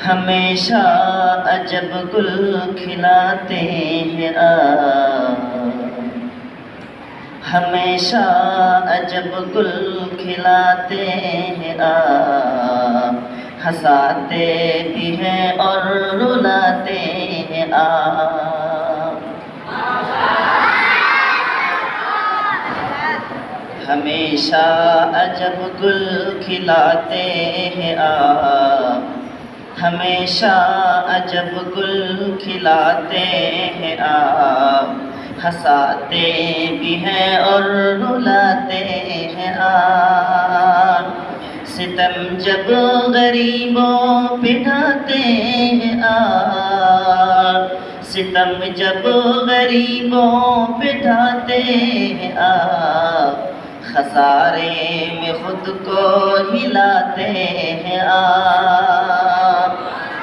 ہمیشہ عجب گل کھلاتے ہیں ہمیشہ عجب گل کھلاتے ہیں ہنساتے بھی ہیں اور رلاتے ہیں ہمیشہ عجب گل کھلاتے ہیں ہمیشہ عجب گل کھلاتے ہیں ہنساتے بھی ہیں اور رلاتے ہیں ستم جب غریبوں پہ ڈھاتے ہیں ستم جب غریبوں پہ ڈھاتے ہیں خسارے میں خود کو ہلاتے ہیں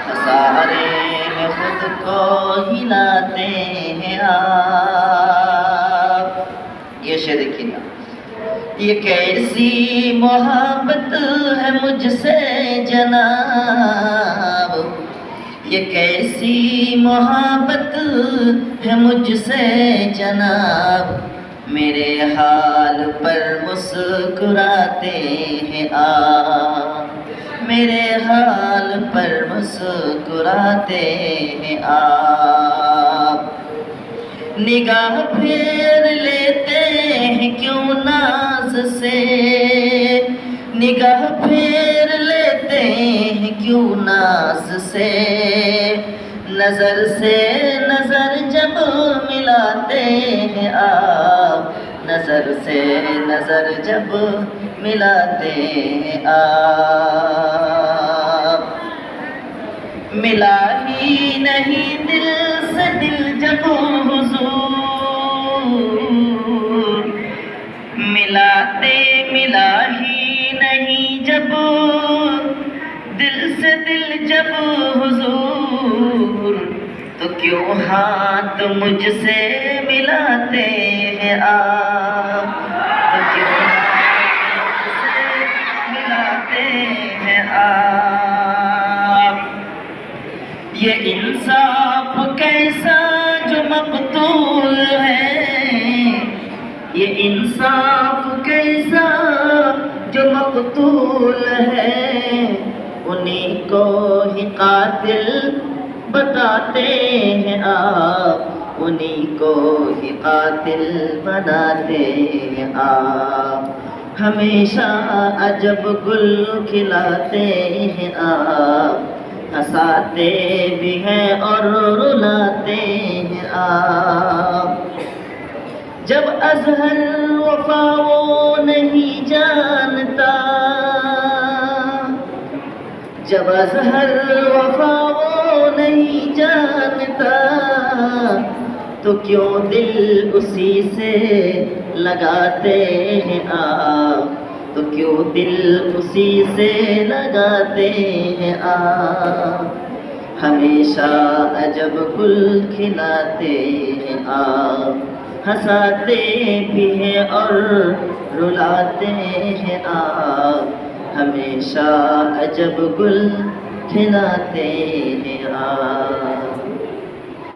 خسارے میں خود کو ہلاتے ہیں یہ شعر دیکھیے گا، یہ کیسی محبت ہے مجھ سے جناب، یہ کیسی محبت ہے مجھ سے جناب، میرے حال پر مسکراتے ہیں میرے حال پر مسکراتے ہیں نگاہ پھیر لیتے ہیں کیوں ناز سے، نگاہ پھیر لیتے ہیں کیوں ناز سے، نظر سے نظر جب ملاتے ہیں نظر سے نظر جب ملاتے ہیں ملا ہی نہیں دل سے دل جب حضور ملا ہی نہیں جب دل سے دل جب حضور، تو کیوں ہاتھ مجھ سے ملاتے ہیں تو کیوں ہاتھ مجھ سے ملاتے ہیں یہ انصاف کیسا جو مقتول ہے، یہ انصاف کیسا جو مقتول ہے، انہیں کو ہی قاتل بتاتے ہیں انہیں کو ہی قاتل بناتے ہیں ہمیشہ عجب گل کھلاتے ہیں ہنساتے بھی ہیں اور رلاتے ہیں جب اظہر وفا وہ نہیں جانتا، جب اظہر وفا وہ نہیں جانتا، تو کیوں دل اسی سے لگاتے ہیں تو کیوں دل اسی سے لگاتے ہیں ہمیشہ عجب گل کھلاتے ہیں ہنساتے بھی ہیں اور رلاتے ہیں ہمیشہ عجب گل کھلاتے ہیں